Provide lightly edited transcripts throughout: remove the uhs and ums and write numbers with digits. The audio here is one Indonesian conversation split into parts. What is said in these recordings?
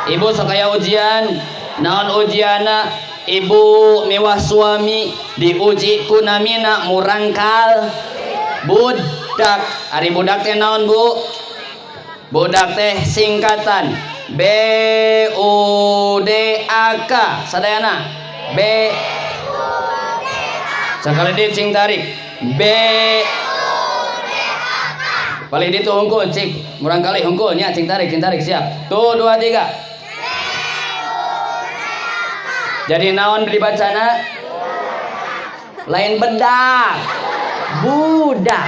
Ibu sakaya ujian. Naon ujiana? Ibu mewah suami diuji ku namina murangkal budak. Ari budak teh naon Bu? Budak teh singkatan BUDAK. Sadayana B. Sekali dicing tarik B. Paling itu hungkul cik murangkali hungkulnya cing tarik siap. Tuh 2 3. Jadi naon dibacana? Lain bedak. Budak.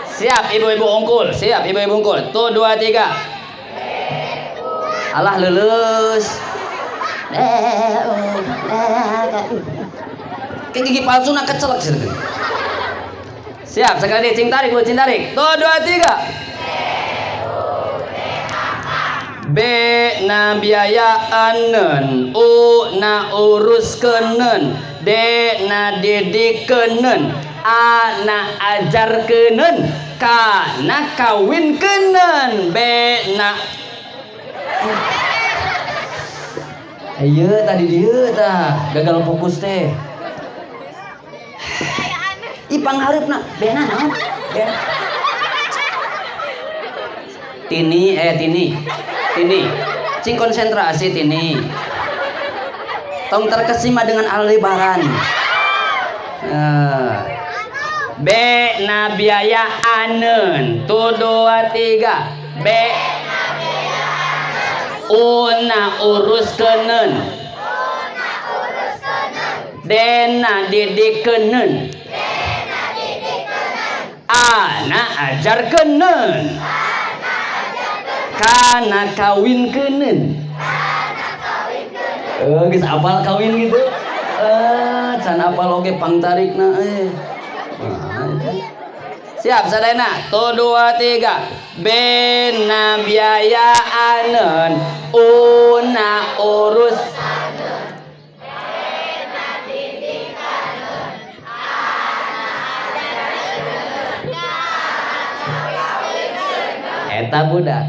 Siap ibu-ibu unggul. Siap ibu-ibu unggul. Tuh 2 3. Alah lulus. Kayak gigi palsu nak kecelak sih. Siap sekali cing tarik. Tuh 2 3. B na biayaanen, U na uruskeun, D na didikeun, A na ajarkeun, K na kawinkeun, B na ayo tadi dieu tah gagal fokus teh. Ih pangharepna B na naon? Tini cing konsentrasi tini tong terkesima dengan aldebaran. B na biayaanen. Tuh 2 3. B U na uruskeun, D na didikeun, A na ajarkeun, Kana kawinkeun. Geus apal kawin gitu. Can apal oge pangtarikna Siap sadayana. Tuh 2 3. B na biayaanen, U na urus, eta budak.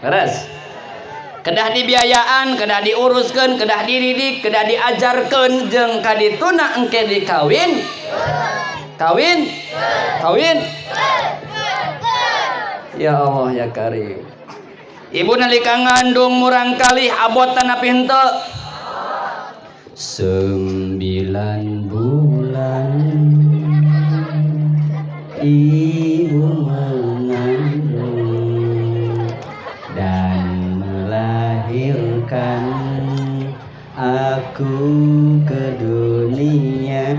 Terus kedah dibiayaan, kedah diuruskeun, kedah dididik, kedah diajarkeun jeung kadituna engke dikawin. Kawin. Ya Allah ya Karim. Ibu nalika ngandung murangkalih abot tanah henteu 9 bulan. Ibu mengandung dan melahirkan aku ke dunia.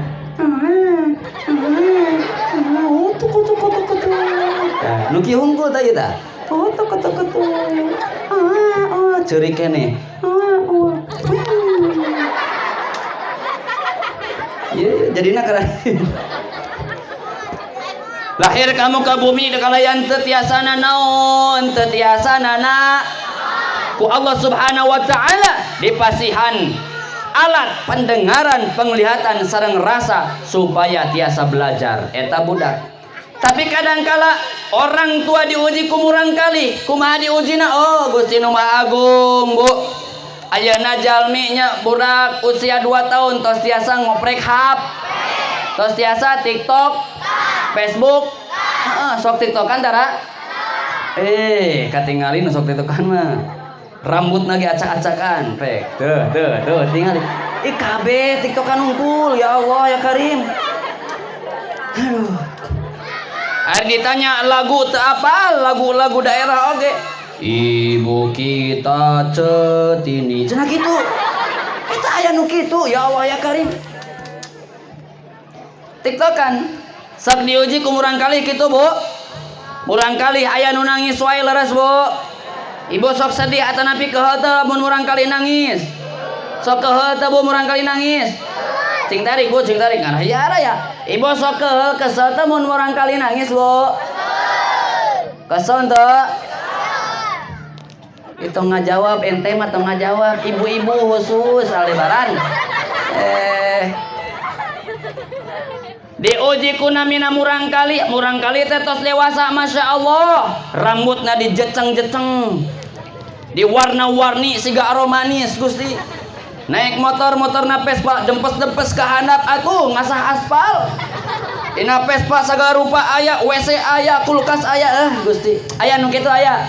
Nuki hungkul tadi tak? Curi kene. Jadinya keren. Lahir kamu ke bumi dekalayan tetiasana naon tetiasana ku Allah Subhanahu wa taala dipasihan alat pendengaran, penglihatan sareng rasa supaya tiasa belajar eta budak. Tapi kadangkala orang tua diuji ku murangkalih, kumaha diujina? Oh Gusti Nu Maha Agung, Bu. Ayeuna jalmi nya budak usia 2 tahun tos tiasa ngoprek HP. Tos tiasa TikTok, Facebook. Sok TikTokan tara? Katingali nu sok TikTokan mah. Rambut lagi acak-acakan, pek. Tuh, tinggal. KB TikTokan unggul, ya Allah ya Karim. Aduh. Ari ditanya lagu teu apal, lagu-lagu daerah oge. Ibu kita cetini. Cenah kitu. Eta aya nu kitu, ya Allah ya Karim. TikTokan sok diuji ku murangkalih kitu, Bu. Murangkalih aya nu nangis wae leres, Bu. Ibu sok sedih atanapi keheul teu mun murangkalih nangis. Sok keheul teu Bu murangkalih nangis. Cing tarik Bu, cing tarik. Nah, ya raya. Ibu sok keheul kesel teu mun murangkalih nangis, Bu. Kesel teu? Itu ngajawab ente mah teu ngajawab. Ibu-ibu khusus aldebaran. Diuji ku namina murangkalih teh tos dewasa, masya Allah, rambutna dijeceng-jeceng, diwarna-warni siga aromanis Gusti. Naik motor na Vespa dempes-dempes ke handap atuh ngasah aspal. Dina Vespa sagala rupa aya, WC aya, kulkas aya, Gusti. Aya nu kitu aya.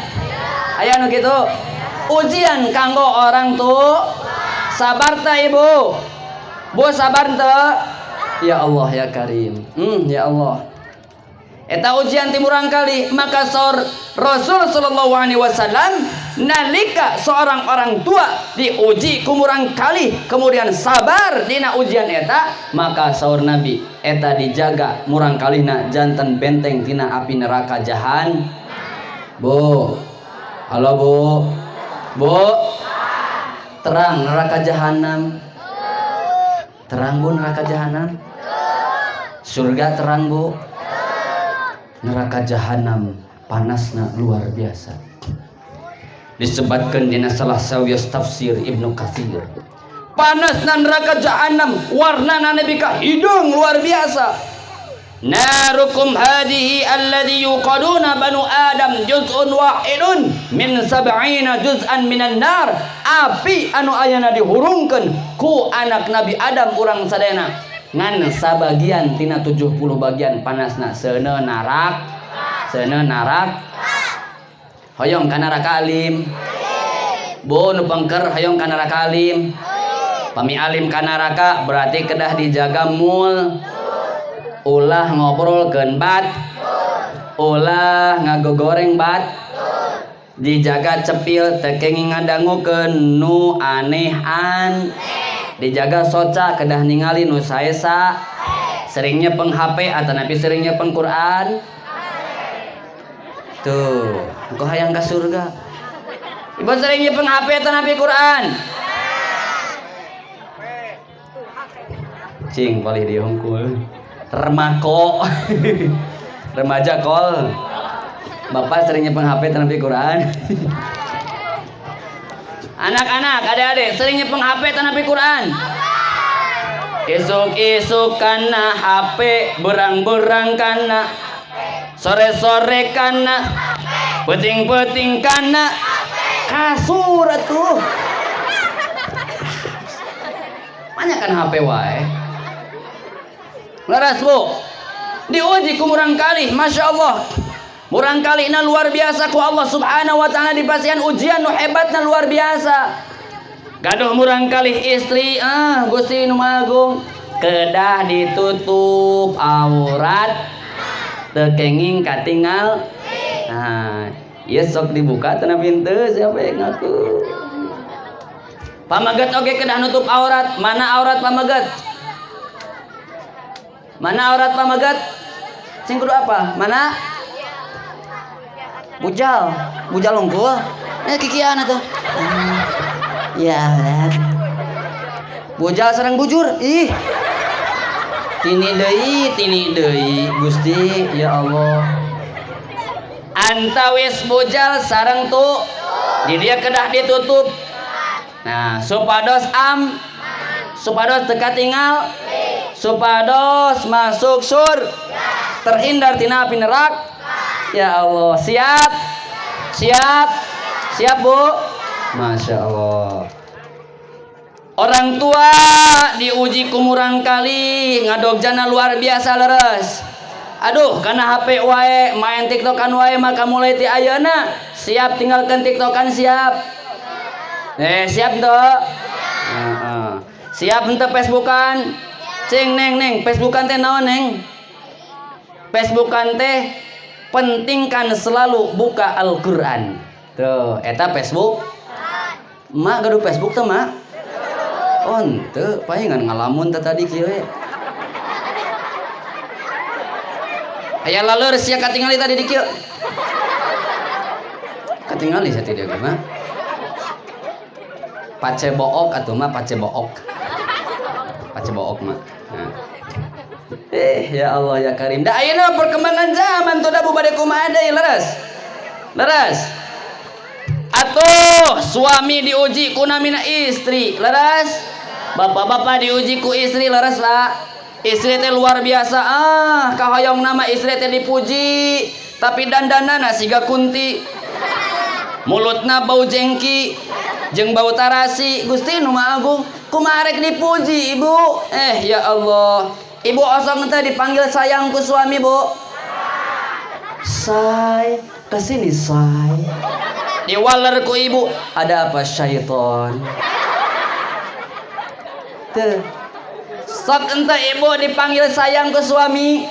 Aya nu kitu. Ujian kanggo orang tuh. Sabar ta Ibu? Bu sabar teu? Ya Allah ya Karim. Ya Allah. Eta ujian timurang kali, maka Rasul sallallahu alaihi wasallam nalika seorang orang tua diuji kumurang kali kemudian sabar dina ujian eta, maka saur Nabi eta dijaga murang kalina janten benteng tina api neraka jahan. Bu. Halo Bu. Bu. Terang neraka jahanam. Terang Bu neraka jahanam. Surga terang Bu. Neraka jahanam panasna luar biasa. Disebutkan dina salah sawios tafsir Ibnu Katsir. Panasna neraka jahanam warnana nepi ka hidung luar biasa. Narukum hadihi alladhi yuqaduna banu Adam juz'un wahidun min sab'ina juz'an minan nar. Api anu ayana dihurungkeun ku anak Nabi Adam urang sadayana ngan sabagian tina 70 bagian panasna seuneu narak. Hoyong ka neraka alim. Bu nu pengker hoyong ka neraka alim. Pami alim ka neraka berarti kedah dijaga mul. Ulah ngobrolkeun bat. Ulah ngagogoreng bat. Dijaga cepil teu kenging ngadangukeun nu anehan. Dijaga soca kedah ningali nu saesa. Seringnya peng HP atau napi seringnya peng Quran. Tuh, engkau hayang ka surga. Ibu seringnya peng HP atau napi Quran. Cing palih dihungkul. Remako. Remaja kol. Bapak seringnya peng HP atau napi Quran. Anak-anak, adik-adik, seringnya peng HP tanah Quran. Isuk-isuk kana HP, berang-berang kana, sore-sore kana, peting-peting kana, kasur atuh. Banyak kan HP wae. Laras Bu, diuji kumurang kali, Masya Allah. Murang kali na luar biasa ku Allah subhanahu wa ta'ala dipasihan ujian nu hebatna luar biasa. Gaduh murang kali istri Gusti nu Agung kedah ditutup aurat teu kenging katingal. Nah, ieu sok dibuka teu pintu siapa yang ngaku. Pamaget oge kedah nutup aurat. Mana aurat pamaget? Mana aurat pamaget? Sing kudu apa? Mana? Bujal unggul. Kikian atuh. Ya, bujal sareng bujur. Ih. Tini deui Gusti, ya Allah. Antawis bujal sareng tu di dia kedah ditutup. Nah, supados supados teu katingal, supados masuk terhindar tina api neraka. Ya Allah, siap Bu. Masya Allah. Orang tua diuji kumurang kali ngadogjana luar biasa leres. Aduh, karena HP wae main TikTokan wae maka mulai ti ayeuna siap tinggalkan TikTokan siap. Siap teu? Siap henteu Facebookan? Cing neng Facebookan teh naon neng? Facebookan teh pentingkan selalu buka Al-Quran. Tuh, eta Facebook. Mak gaduh Facebook tuh mak. Oh, ente, palingan ngalamun tadi kieu. Aya laleur sia katingali tadi di kieu. Katingali sia teh mah. Pace book atuh mah pace book. Pace book mah. Nah. Ya Allah ya Karim. Da ayeuna perkembangan zaman tuh da bade kumaha deui leres. Atuh suami diuji ku namina istri, leres. Bapak-bapak diuji ku istri, leres lah. Istri teh luar biasa. Kahoyong nama istri teh dipuji, tapi dandanana siga kunti. mulutna bau jengki jeung bau tarasi. Gusti nu Maha Agung kumaha rek dipuji ibu? Ya Allah, ibu osong teh dipanggil sayang ku suami bu. Say, kesini say. Diwaler ku ibu, ada apa syaiton? Tuh, sok ente ibu dipanggil sayang ke suami.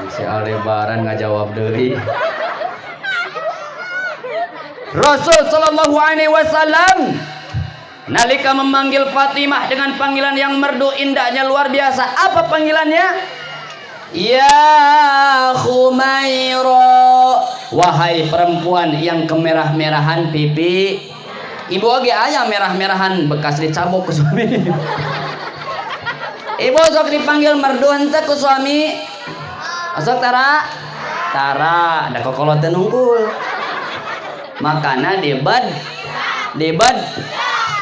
Si Aldebaran ngajawab deui. Rasul sallallahu alaihi wasallam nalika memanggil Fatimah dengan panggilan yang merdu indahnya luar biasa. Apa panggilannya? Ya Khumaira, wahai perempuan yang kemerah-merahan pipi. Ibu oge aya merah-merahan bekas dicabok ku suami. Ibu sok dipanggil merdu henteu ku suami. Sok Tara, da kokolot teh nungkul. Makana debad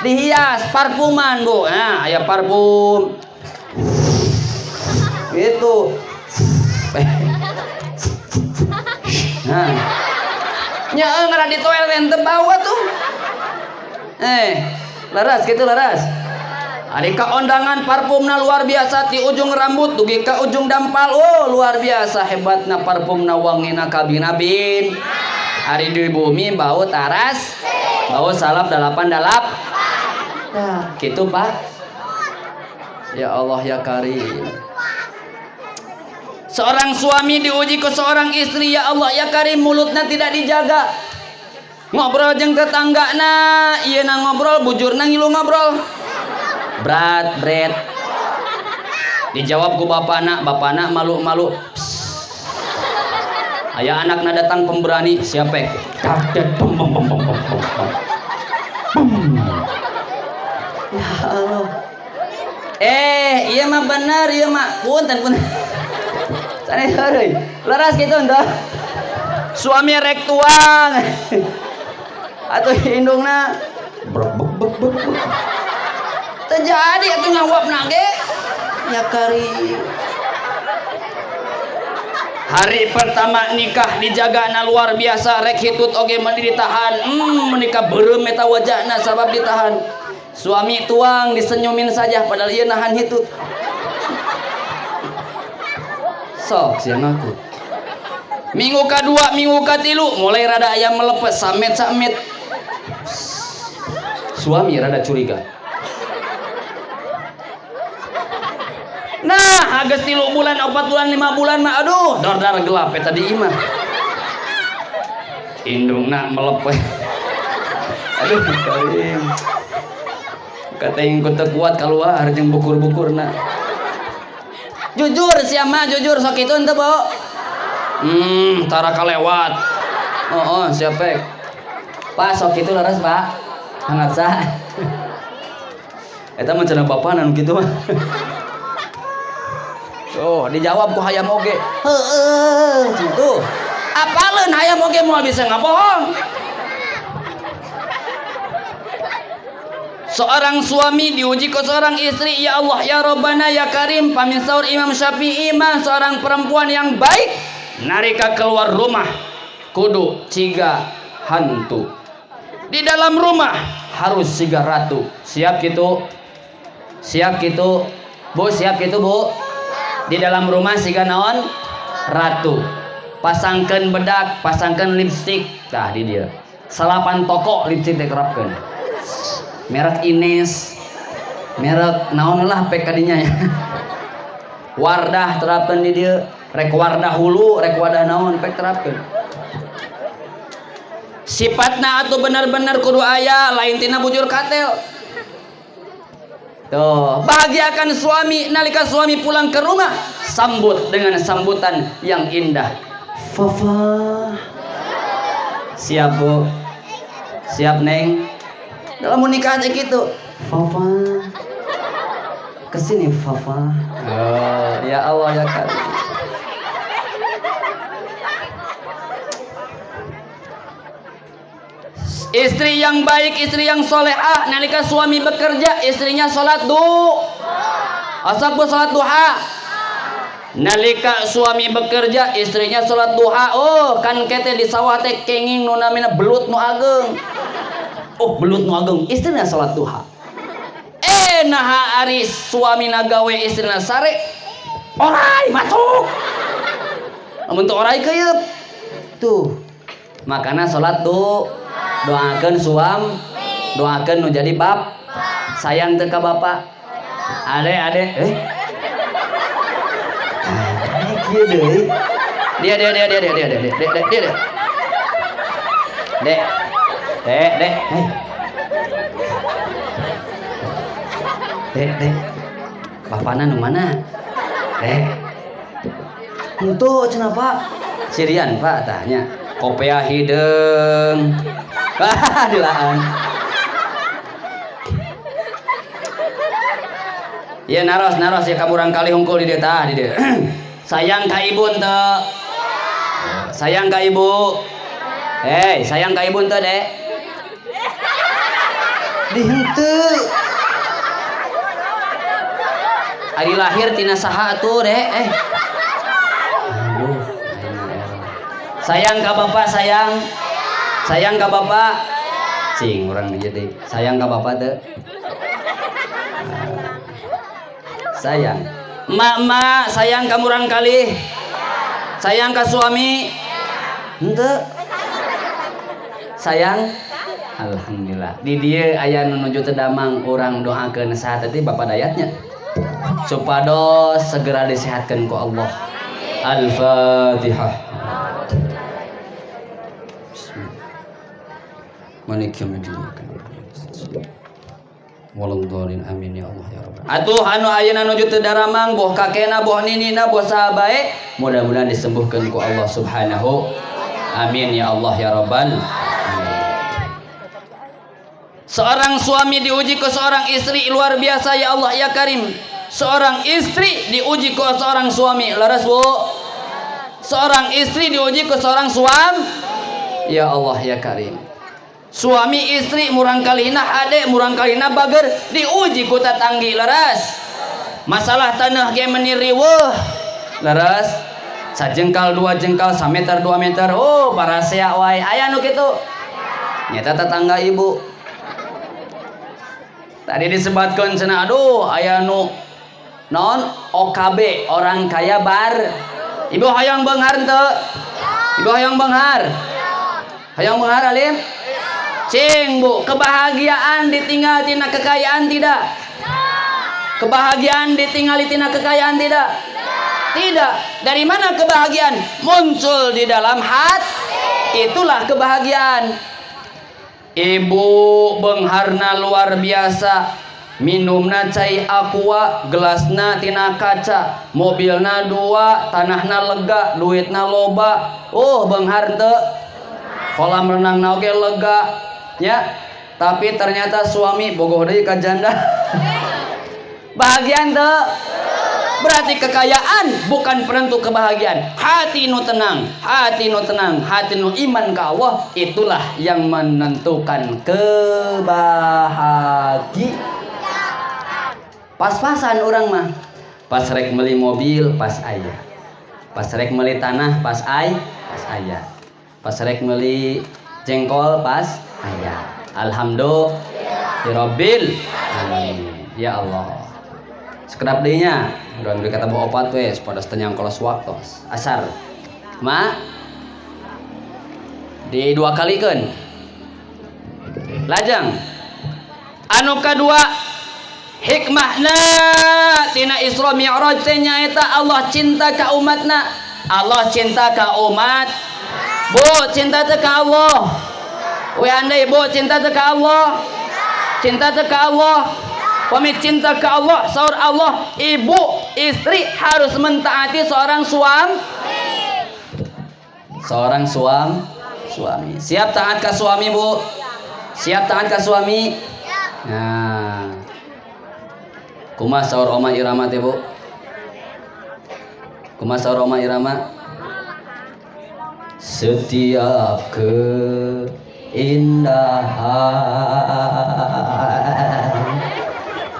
dihias parfuman bu. Nah, aya parfum. Gitu. Nah, nyaeung ngara di toilet ente bawa tuh. Laras gitu laras. Ari ka ondangan parfumna luar biasa ti ujung rambut dugi ka ujung dampal. Oh, luar biasa hebatna parfumna wangina kabin-abin. Ari di bumi bau taras, bau salap dalapan. Nah, gitu Pak. Ya Allah ya Karim. Seorang suami diuji ke seorang istri, ya Allah ya Karim, mulutnya tidak dijaga. Ngobrol jeung tetanggana, ieu na ngobrol, bujurna ngilu ngobrol. Brat. Dijawab ku bapana malu-malu. Aya anakna datang pemberani, siapa? Kaget. Ya Allah. Iya mah bener, iya mah. Punten. Sorry. Laras gitu ento. Suami rek tuang. Atuh indungna bek. Terjadi atuh ngawapna ge. Ya Karim. Hari pertama nikah dijagana luar biasa, rek hitut oge meni ditahan. Menikah beureum eta wajahna sabab ditahan. Suami tuang disenyumin saja padahal ieu nahan hitut. Sok siang aku. Minggu kedua, minggu ketilu mulai rada ayam melepes samet. Suami rada curiga. Nah, ages 3 bulan, 4 bulan, 5 bulan mah aduh, dar gelap eta di imah. Indungna melepes. Aduh, Karim. Katanya teu kuat keluar jeung bukur-bukurna. Jujur siapa jujur sok itu ente bau. Tara kalewat. Siapa? Pak sok itu laras Pak. Hangat sah. Eta mah cenah bapana nu kitu mah. Tuh dijawab ku hayam oge. Heueuh gitu. Apaleun hayam oge moal bisa ngabohong. Seorang suami diuji ke seorang istri, ya Allah ya Rabbana ya Karim. Pamin saur Imam Syafi'i mah seorang perempuan yang baik narika keluar rumah kudu ciga hantu. Di dalam rumah harus siga ratu. Siap gitu Bu, siap gitu Bu. Di dalam rumah siga naon? Ratu. Pasangkeun bedak, pasangkeun lipstik. Tah di dieu. Salapan toko lipstik dikerapkeun. Merek Ines, merek naon lah pek kadinya ya. Wardah terapkeun di dieu, rek Wardah hulu, rek wadah naon pek terapkeun. Sifatna atuh bener-bener kudu aya, lain tina bujur katel. Tuh, bahagiakan suami nalika suami pulang ke rumah, sambut dengan sambutan yang indah. Fafa. Siap Bu? Siap Neng? Dalam menikah aja gitu. Fafa. Kesini Fafa. Oh, ya Allah ya Karim. Istri yang baik, istri yang solehah, nalika suami bekerja, istrinya sholat asar bu sholat duha. Nalika suami bekerja, istrinya sholat duha. Oh, kan kete di sawah teh kenging nu namina belut nu ageng. Oh, belut nu ageng, istrinya sholat duha. Naha ari suami nagawe istrina sare, orai masuk. Amun teu orai keuyeub. Tuh. Makana salat doakeun suam, doakeun nu jadi bab. Sayang teu ka bapa. Ade. Kieu deui. Dia. Dek. Dek. Bapana nu mana? Dek. Henteu cenah Pak. Sirian Pak tanya. Kopea hideung. Dilaan. Ya naros ya kamurang kali hungkul di dieu tah di dieu. Sayang ka ibu henteu. Sayang ka ibu. Sayang ka ibu henteu, Dek. Di henteu. Ari lahir tina saha atuh, Dek? Sayang ka bapak, sayang. Sayang ka bapak. Cing urang jadi. Sayang ka bapak teu? Sayang. Mak, sayang ka murang kali. Sayang ka suami. Henteu. Sayang. Alhamdulillah. Di dieu aya nu nuju teu damang urang doakeun saha teh bapak dayatnya. Supados segera disehatkan ku Allah. Al-Fatihah. Malik yaumiddin. Waladhdallin amin ya Allah ya Rabb. Atuh anu ayeuna nuju teu daramang boh kakena boh ninina boh saha bae mudah-mudahan disembuhkeun ku Allah Subhanahu. Amin ya Allah ya Rabbal. Seorang suami diuji ke seorang istri luar biasa ya Allah ya Karim. Seorang istri diuji ke seorang suami. Laras Bu. Seorang istri diuji ke seorang suami. Ya Allah ya Karim. Suami istri murang kalina ade murang kalina bager diuji ku tatanggi. Laras. Masalah tanah ge meuni riweuh. Laras. Sajengkal 2 jengkal, sameter 2 meter. Oh, parasea wae. Aya nu kitu. Nyata tetangga ibu. Tadi disebutkan cenah aduh aya nu non OKB orang kaya bar. Ibu hayang beunghar teu? Ibu hayang beunghar? Hayang beunghar alim? Cing Bu, kebahagiaan ditinggal tina kekayaan tidak? Kebahagiaan ditinggali tina kekayaan tidak? Tidak. Dari mana kebahagiaan? Muncul di dalam hati. Itulah kebahagiaan. Ibu beungharna luar biasa. Minumna cai aqua, gelasna tina kaca, mobilna 2, tanahna lega, duitna loba. Oh, beunghar teu? Kolam renangna oge lega. Ya. Tapi ternyata suami bogoh deui ka janda. Bahagia teu? Berarti kekayaan bukan penentu kebahagiaan. Hati nu tenang, hati nu tenang, hati nu iman ke Allah, itulah yang menentukan kebahagiaan. Pas-pasan orang mah. Pas rek meuli mobil, pas aya. Pas rek meuli tanah, pas aya. Pas rek meuli jengkol, pas aya. Alhamdulillahirabbil alamin. Ya Allah. Sekedap deui nya, urang beri kata bawa opat we pada setengah kolos waktu. Asar. Ma di 2 kalikeun. Lajang. Anu kadua hikmahna tina Isra Mi'raj teh nyaeta Allah cinta ka umatna. Allah cinta ka umat. Bu, cinta teh ka Allah. We andai Bu cinta teh ka Allah. Cinta teh ka Allah. Pamit cinta ke Allah, saur Allah, ibu, istri harus mentaati seorang suami. Seorang suami. Siap taat ke suami, Bu? Siap taat ke suami? Nah. Kumaha saur Oma Irama teh, Bu? Kumaha saur Oma Irama? Setiap keindahan.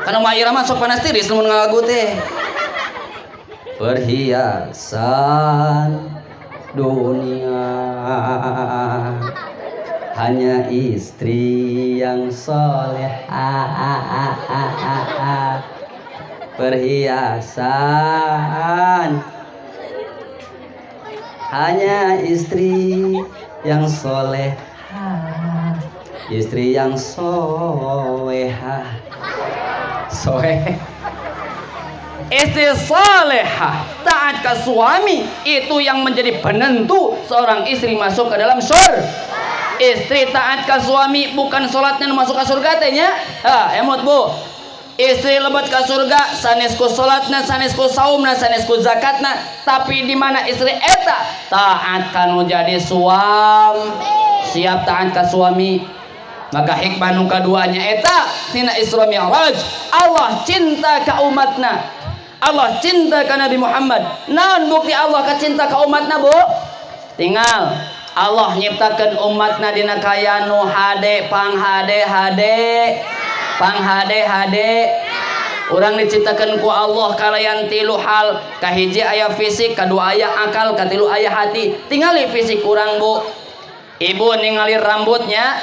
Karena Oma Irama sok panas tiris lamun ngalagu teh. perhiasan dunia, hanya istri yang soleha, perhiasan hanya istri yang soleha, istri yang soleha, istri salehah taat ke suami, itu yang menjadi penentu seorang istri masuk ke dalam surga. Istri taat ke suami bukan sholatnya masuk ke surga tehnya. Emot bu, istri lebat ke surga sanesku sholatna, sanesku saumna, sanesku zakatna, tapi di mana istri eta taat kanu jadi suami, siap taat ke suami. Maka hikmah nu kaduanya eta tina Isra Mi'raj, Allah cinta ka umatna, Allah cinta ka Nabi Muhammad. Naon bukti Allah ka cinta ka umatna bu? Tinggal Allah nyiptakeun umatna dina kaya nu hade pang hade. Urang diciptakeun ku Allah kalayan tilu hal, kahiji aya fisik, kadua aya akal, katilu aya hati. Tingali fisik urang bu, ibu ningali rambutnya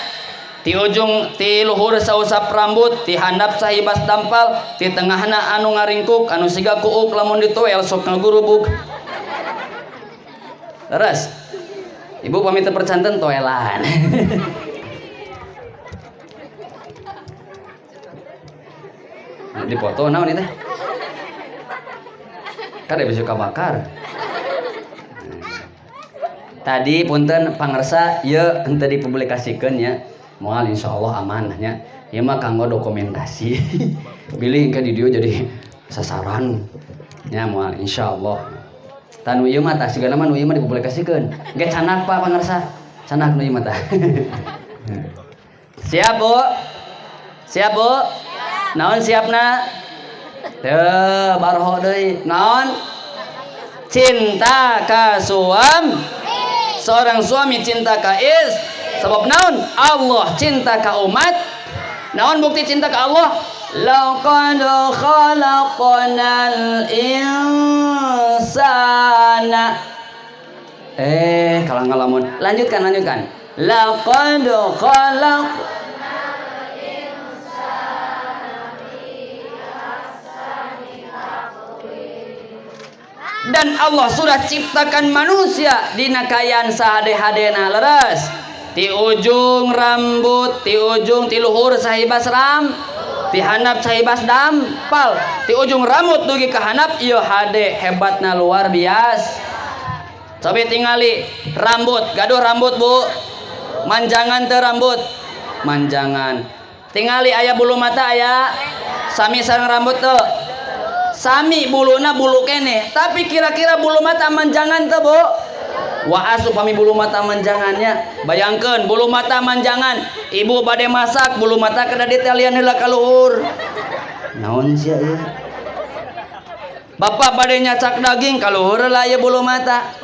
ti ujung ti luhur sausap rambut, ti handap sahibas dampal, ti tengahna anu ngaringkuk, anu siga kuuk lamun ditoel sok ngagurubuk. Terus ibu pamit percanten toelan. Di foto naon itu? Kada bisa kabakar. Tadi punten pangersa ye henteu dipublikasikeun nya. Moal insyaallah aman nya. Ieu mah kanggo dokumentasi. Bilih ke di dieu jadi sasaran. Nya moal insyaallah. Tanu ieu mah tah sigana mah nu ieu mah dipublikasikeun. Ge canak Pak pangersa. Canak nu ieu mah tah. Siap Bu? Siap Bu? Naon siapna? Teu barho deui. Naon? Cinta ka suami. Seorang suami cinta ka istri. Sebab naon? Allah cinta ka umat. Naon bukti cinta ka Allah? Laqad khalaqnal insana. Kalau ngalamun. Lanjutkan. Laqad khalaqnal dan Allah sudah ciptakan manusia dina kayaan sahade-hadena leres. Ti ujung rambut, ti ujung ti luhur sahibas ram, ti handap sahibas dampal, ti ujung rambut dugi ka handap ieu hade hebatna luar biasa. Coba tingali rambut, gaduh rambut Bu. Manjangan teu rambut? Manjangan. Tingali aya bulu mata aya, sami sareng rambut teu? Sami buluna bulu kene, tapi kira-kira bulu mata manjangan teu Bu? Wa asup pami bulu mata manjangannya. Bayangkeun bulu mata manjangan, ibu bade masak bulu mata kada ditalian heula ka luhur. Naon sia ieu? Bapak bade nyacak daging ka luhur heula ieu bulu mata.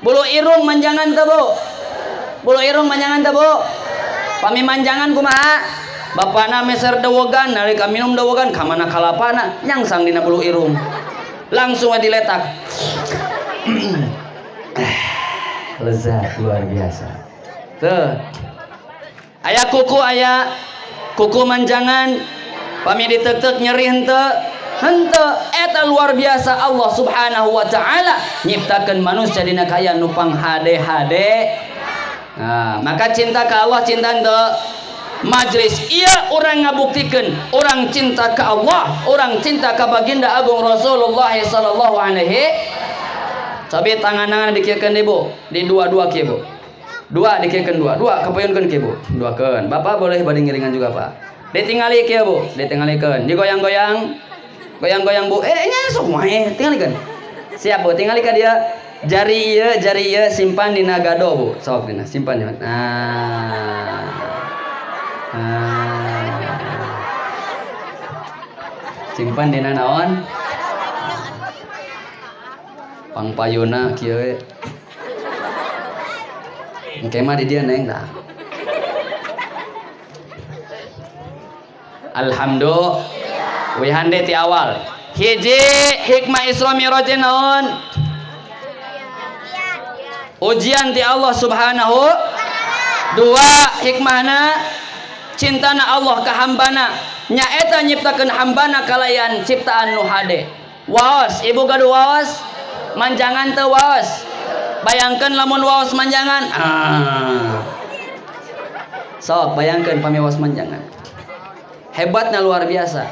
Bulu irung manjangan teu Bu? Bulu irung manjangan teu Bu? Pami manjangan kumaha? Bapana meser dewogan, nalika minum dewogan ka mana kalapana nyangsang dina bulu irung. Langsung diletak. Lezat luar biasa. Tuh. Aya kuku manjangan, pami diteuk-teuk nyeri henteu. Henteu eta luar biasa Allah Subhanahu wa taala nyiptakeun manusia dina kaya nu pang hade-hade. Nah, maka cinta ka Allah cinta henteu majlis iya orang ngabuktikeun orang cinta ka Allah, orang cinta ka baginda agung Rasulullah sallallahu alaihi. Coba tangan-tangan dikiekeun deui Bu, di dua-dua kieu Bu. Dua dikiekeun dua kepoyonkeun kieu Bu. Duakeun. Bapak boleh bade ngiringan juga Pak. Ditingali kieu Bu, ditingalikeun. Digoyang-goyang. Goyang-goyang Bu. Nya sok wae, tingalikeun. Siap Bu, tingali ka dia. Jari ieu simpan dina gado Bu. Sok dina simpan dina. Simpan dina naon? Pangpayuna kieu we. Engke mah di dieu neng tah. Alhamdulillah. We hande ti awal. Hiji hikmah Isra Mi'raj naon? Ujian ti Allah Subhanahu. Dua hikmahna cintana Allah ka hambana nyaeta nyiptakeun hambana kalayan ciptaan nu hade. Waos ibu gaduh waos manjangan teu waos. Bayangkeun lamun waos manjangan. Sok bayangkeun pami waos manjangan. Hebatnya luar biasa.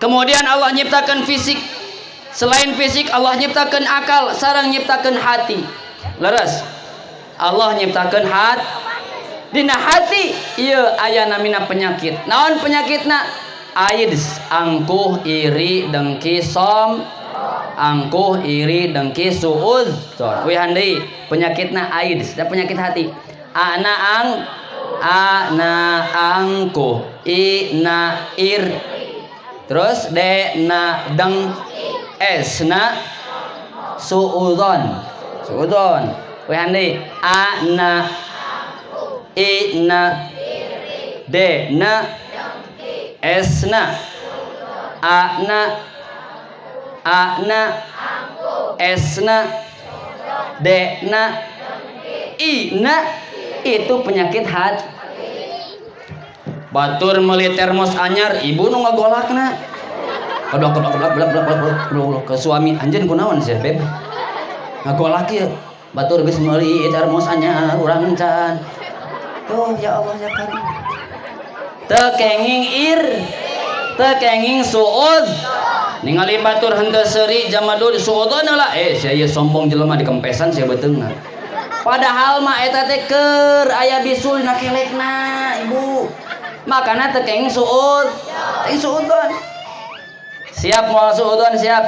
Kemudian Allah nyiptakeun fisik. Selain fisik Allah nyiptakeun akal sareng nyiptakeun hati. Leres. Allah nyiptakeun dina hati ieu aya namina penyakit. Naon penyakitna? AIDS, angkuh, iri, dengki, angkuh, iri, dengki, suudzon. Wih handai penyakitna AIDS, da penyakit hati. Ana angkuh, ina ir. Terus D na deng, S na suudzon. Wih handai ana ina D na S na A na S na D na I na itu penyakit hati. Batur meuli termos anyar ibu nu ngagolakna kedok ke suami anjeun kunaon sia beb ngagolak ieu batur geus meuli termos anyar urang encan. Oh ya Allah ya Karim. Tekenging tekenging suud. Ningali batur henteu seuri jamadul suudana lah. Sia ieu sombong jelema dikempesan sia beuteungna. Padahal mah eta teh keur aya bisul dina kelekna, Ibu. Makana tekenging suud. Tekenging suudon. Siap moal suudon siap.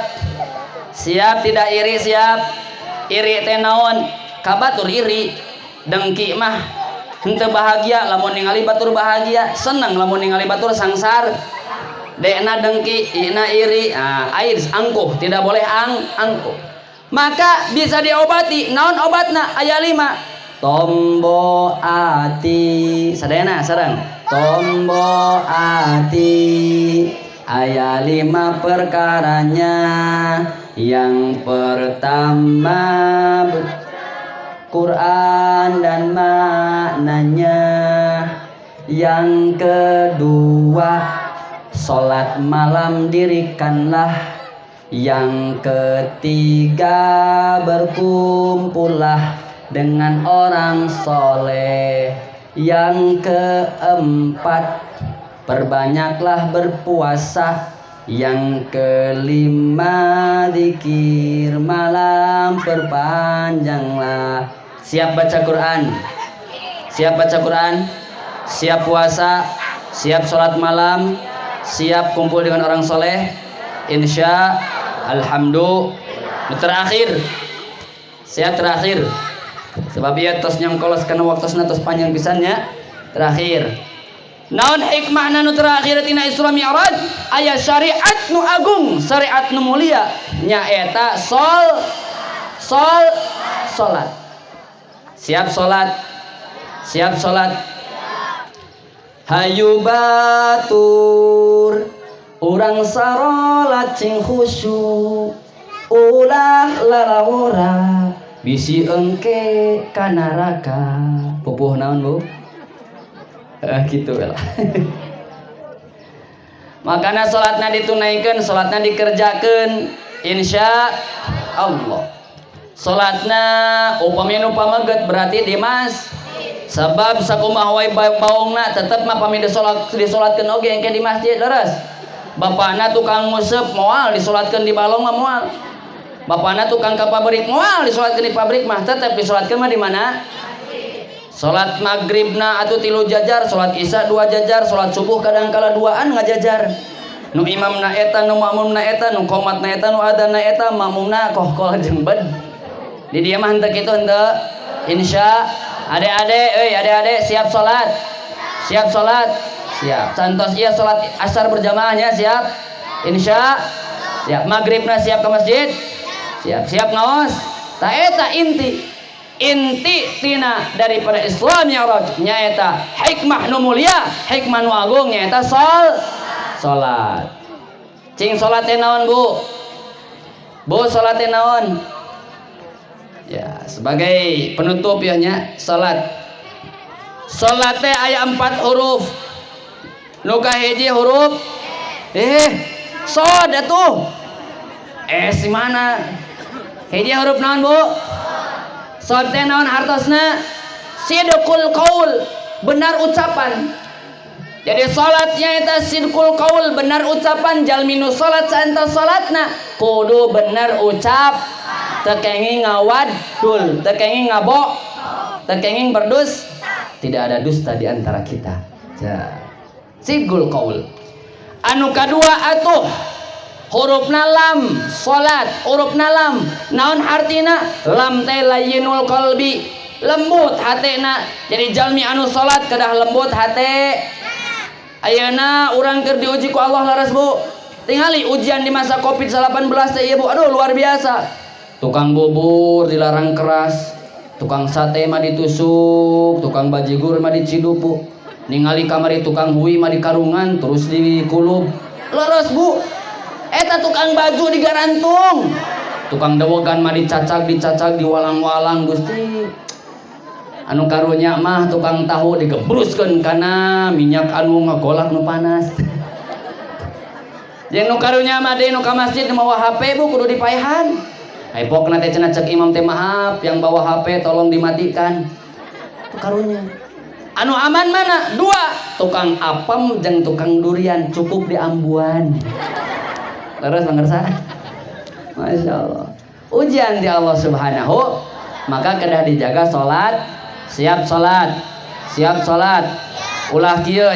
Siap tidak iri siap. Iri teh naon? Ka batur iri. Dengki mah henteu bahagia lamun ningali batur bahagia, seneng lamun ningali batur sangsar. Dekna dengki, ina iri, AIDS angkuh, tidak boleh angkuh. Maka bisa diobati. Naon obatna? Aya 5. Tombo ati. Sadayana sareng. Tombo ati. Aya 5 perkaranya. Yang pertama Quran dan maknanya. Yang kedua sholat malam dirikanlah. Yang ketiga berkumpullah dengan orang soleh. Yang keempat perbanyaklah berpuasa. Yang kelima zikir malam perpanjanglah. Siap baca Quran? Siap baca Quran? Siap puasa? Siap sholat malam? Siap kumpul dengan orang soleh? Insya alhamdulillah. Terakhir. Siap terakhir. Sebab ia tos nyongkolos karena waktosna tos panjang pisannya. Terakhir. Naon hikmahna nu terakhir tina Isra Mi'raj? Aya syariat nu agung, syariat nu mulia nyaeta salat. Siap salat. Siap salat. Hayu batur urang sarolat cing khusyuk ulah lalawora bisi engke ka neraka. Pupuh naon Bu? Gitu lah. Makanya salatna ditunaikan, salatna dikerjakan, insya Allah. Salatna upami nu pameget berarti dimas. Sebab sakumaha wae baongna tetep mah pami disolatkeun oge engke di masjid leres. Bapana tukang nguseup moal disolatkeun di balong mah moal. Bapana tukang ka pabrik moal disolatkeun di pabrik mah tetep disolatkeun mah di mana? Salat maghribna atuh 3 jajar, salat isya 2 jajar, salat subuh kadang-kala 2an ngajajar. Nu imamna eta, nu makmumna eta, nu qomatna eta, nu adzanna eta, makmumna kohkol jeung bed. Di dieu mah henteu kitu henteu. Insya Ade-ade siap salat. Siap salat. Siap. Santos ieu salat asar berjamaahnya siap. Insya. Siap maghribna siap ke masjid. Siap. Siap ngaos. Ta eta inti tina daripada Isra Mi'raj nyaeta hikmah nu mulia, hikmah nu agung nyaeta salat. Cing salat teh naon Bu? Bu salat teh naon? Ya, sebagai penutup ya nya salat. Salat teh aya 4 huruf. Nu kahiji huruf sod atuh. Si mana? Hiji huruf naon Bu? Sod teh naon hartosna? Sidqul qaul, benar ucapan. Jadi salatnya eta sidqul qaul, benar ucapan. Jalmi nu salat saenta salatna kudu bener ucap, teu kenging ngawadul, teu kenging ngabok, teu kenging berdus. Tidak ada dusta di antara kita. Sidqul qaul. Anu kadua atuh hurufna lam, salat hurufna lam. Naon artina? Lam teh layyinul qalbi, lembut hatena. Jadi jalmi anu salat kedah lembut hate. Ayeuna urang keur diuji ku Allah laras Bu. Tingali ujian di masa Covid-19 teh ieu Bu. Aduh luar biasa. Tukang bubur dilarang keras, tukang sate mah ditusuk, tukang bajigur mah dicidupu. Ningali kamari tukang hui mah dikarungan terus dikulub. Leres Bu. Eta tukang baju digarantung. Tukang dewegan mah dicacag diwalang-walang Gusti. Anu karunya mah tukang tahu digebruskeun kana minyak anu ngagolak nu panas. Jeung nu karunya mah deui nu ka masjid mawa HP Bu kudu dipaehan. Ai pokna teh cenah cek imam teh maaf yang bawa HP tolong dimatikan. Itu karunya. Anu aman mana? 2, tukang apem jeung tukang durian cukup di ambuan. Terus ngerasa? Masya Allah. Ujian di Allah Subhanahu, maka kedah dijaga salat. Siap salat, siap salat. Ulah kieu